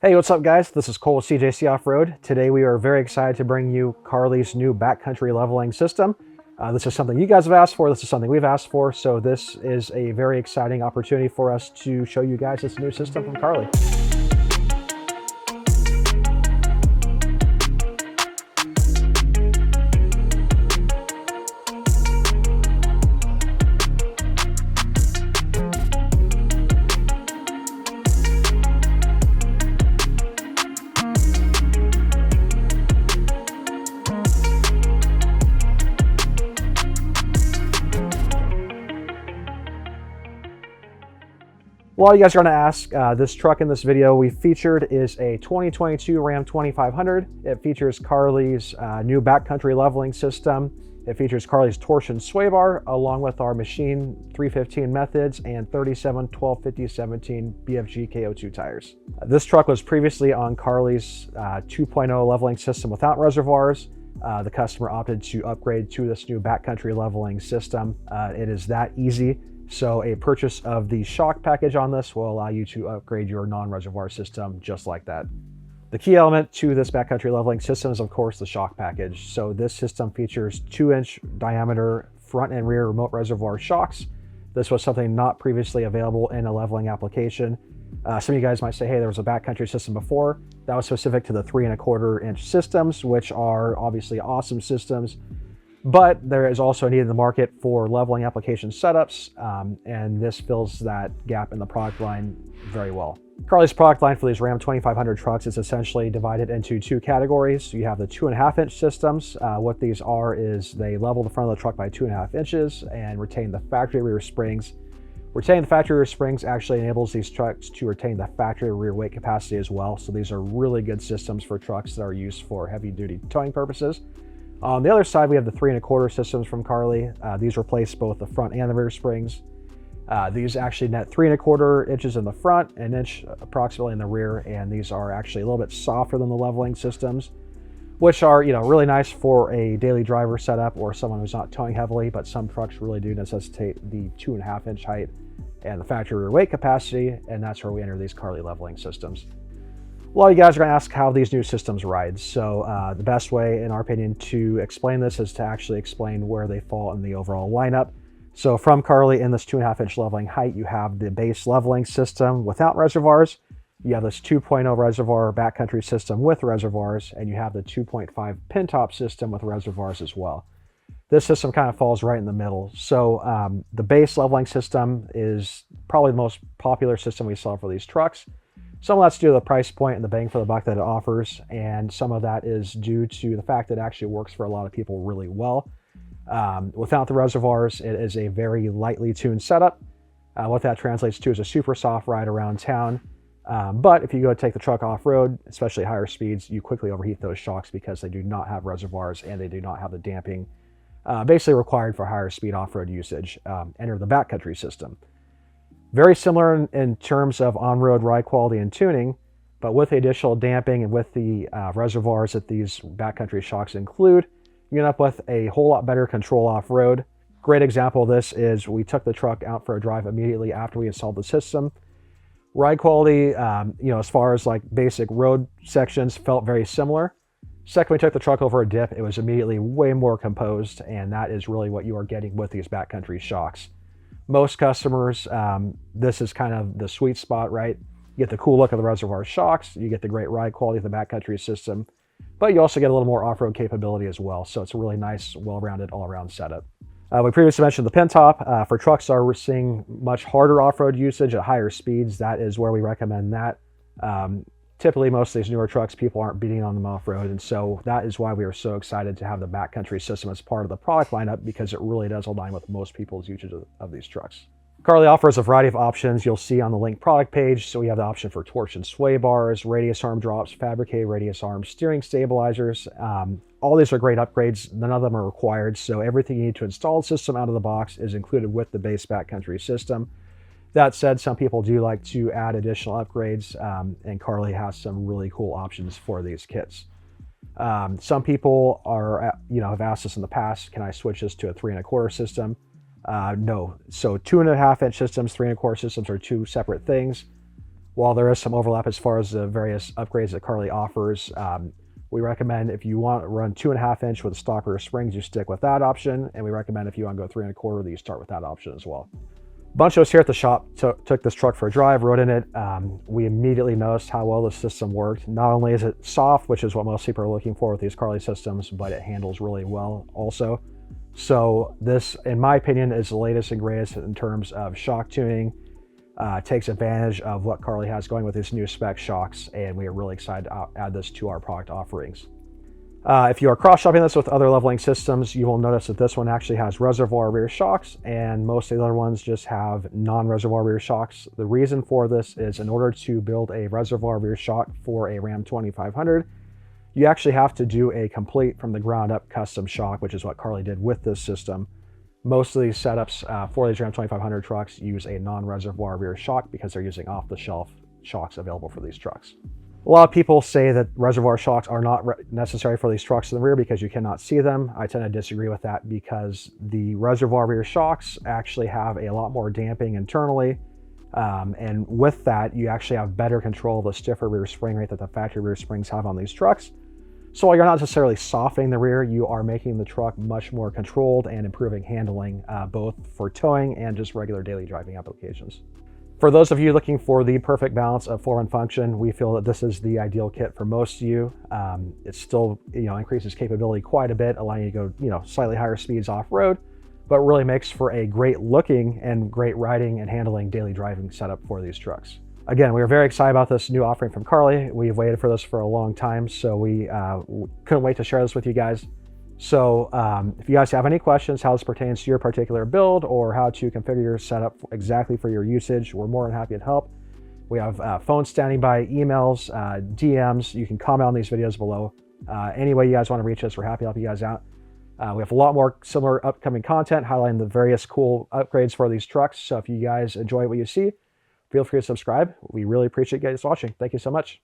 Hey, what's up guys? This is Cole with CJC Off-Road. Today we are very excited to bring you Carli's new backcountry leveling system. This is something you guys have asked for, this is something we've asked for, so this is a very exciting opportunity for us to show you guys this new system from Carli. Well, you guys are going to ask, this truck in this video we featured is a 2022 Ram 2500. It features Carli's new backcountry leveling system. It features Carli's torsion sway bar along with our machine 315 methods and 37, 12, 50, 17 BFG KO2 tires. This truck was previously on Carli's 2.0 leveling system without reservoirs. The customer opted to upgrade to this new backcountry leveling system. It is that easy. So a purchase of the shock package on this will allow you to upgrade your non-reservoir system just like that. The key element to this backcountry leveling system is of course the shock package. So this system features 2-inch diameter front and rear remote reservoir shocks. This was something not previously available in a leveling application. Some of you guys might say, hey, there was a backcountry system before. That was specific to the 3.25-inch systems, which are obviously awesome systems. But there is also a need in the market for leveling application setups, and this fills that gap in the product line very well. Carli's product line for these Ram 2500 trucks is essentially divided into two categories. You have the 2.5-inch systems. What these are is they level the front of the truck by 2.5 inches and retain the factory rear springs. Retaining the factory rear springs actually enables these trucks to retain the factory rear weight capacity as well. So these are really good systems for trucks that are used for heavy duty towing purposes. On the other side, we have the 3.25 systems from Carli. These replace both the front and the rear springs. These actually net 3.25 inches in the front, an inch approximately in the rear, and these are actually a little bit softer than the leveling systems, which are, really nice for a daily driver setup or someone who's not towing heavily, but some trucks really do necessitate the 2.5-inch height and the factory rear weight capacity, and that's where we enter these Carli leveling systems. A lot of you guys are going to ask how these new systems ride. So the best way, in our opinion, to explain this is to actually explain where they fall in the overall lineup. So from Carli, in this 2.5-inch leveling height, you have the base leveling system without reservoirs. You have this 2.0 reservoir backcountry system with reservoirs, and you have the 2.5 pin top system with reservoirs as well. This system kind of falls right in the middle. So the base leveling system is probably the most popular system we sell for these trucks. Some of that's due to the price point and the bang for the buck that it offers, and some of that is due to the fact that it actually works for a lot of people really well. Without the reservoirs, it is a very lightly tuned setup. What that translates to is a super soft ride around town. But if you go take the truck off-road, especially higher speeds, you quickly overheat those shocks because they do not have reservoirs and they do not have the damping basically required for higher speed off-road usage. Enter the backcountry system. Very similar in terms of on-road ride quality and tuning, but with the additional damping and with the reservoirs that these backcountry shocks include, you end up with a whole lot better control off-road. Great example of this is we took the truck out for a drive immediately after we installed the system. Ride quality, as far as like basic road sections, felt very similar. Second, we took the truck over a dip, it was immediately way more composed, and that is really what you are getting with these backcountry shocks. Most customers, this is kind of the sweet spot, right? You get the cool look of the reservoir shocks, you get the great ride quality of the backcountry system, but you also get a little more off-road capability as well. So it's a really nice, well-rounded, all-around setup. We previously mentioned the pin top. For trucks that are seeing much harder off-road usage at higher speeds, that is where we recommend that. Typically, most of these newer trucks, people aren't beating on them off-road, and so that is why we are so excited to have the backcountry system as part of the product lineup, because it really does align with most people's usage of these trucks. Carli offers a variety of options you'll see on the link product page. So we have the option for torsion sway bars, radius arm drops, fabricated radius arms, steering stabilizers. All these are great upgrades. None of them are required, so everything you need to install the system out of the box is included with the base backcountry system. That said, some people do like to add additional upgrades, and Carli has some really cool options for these kits. Some people are, have asked us in the past, can I switch this to a 3.25 system? No. So 2.5-inch systems, 3.25 systems are two separate things. While there is some overlap as far as the various upgrades that Carli offers, we recommend if you want to run 2.5 inch with stock rear springs, you stick with that option. And we recommend if you want to go 3.25, that you start with that option as well. A bunch of us here at the shop took this truck for a drive, rode in it. We immediately noticed how well the system worked. Not only is it soft, which is what most people are looking for with these Carli systems, but it handles really well also. So this, in my opinion, is the latest and greatest in terms of shock tuning. Takes advantage of what Carli has going with these new spec shocks, and we are really excited to add this to our product offerings. If you are cross-shopping this with other leveling systems, you will notice that this one actually has reservoir rear shocks, and most of the other ones just have non-reservoir rear shocks. The reason for this is in order to build a reservoir rear shock for a Ram 2500, you actually have to do a complete from the ground up custom shock, which is what Carli did with this system. Most of these setups for these Ram 2500 trucks use a non-reservoir rear shock because they're using off-the-shelf shocks available for these trucks. A lot of people say that reservoir shocks are not necessary for these trucks in the rear because you cannot see them. I tend to disagree with that because the reservoir rear shocks actually have a lot more damping internally. And with that, you actually have better control of the stiffer rear spring rate that the factory rear springs have on these trucks. So while you're not necessarily softening the rear, you are making the truck much more controlled and improving handling, both for towing and just regular daily driving applications. For those of you looking for the perfect balance of form and function, we feel that this is the ideal kit for most of you. It still, increases capability quite a bit, allowing you to go, slightly higher speeds off-road, but really makes for a great looking and great riding and handling daily driving setup for these trucks. Again, we are very excited about this new offering from Carli. We've waited for this for a long time, so we couldn't wait to share this with you guys. So if you guys have any questions how this pertains to your particular build or how to configure your setup exactly for your usage, we're more than happy to help. We have phones standing by, emails, DMs. You can comment on these videos below. Any way you guys want to reach us, we're happy to help you guys out. We have a lot more similar upcoming content highlighting the various cool upgrades for these trucks. So if you guys enjoy what you see, feel free to subscribe. We really appreciate you guys watching. Thank you so much.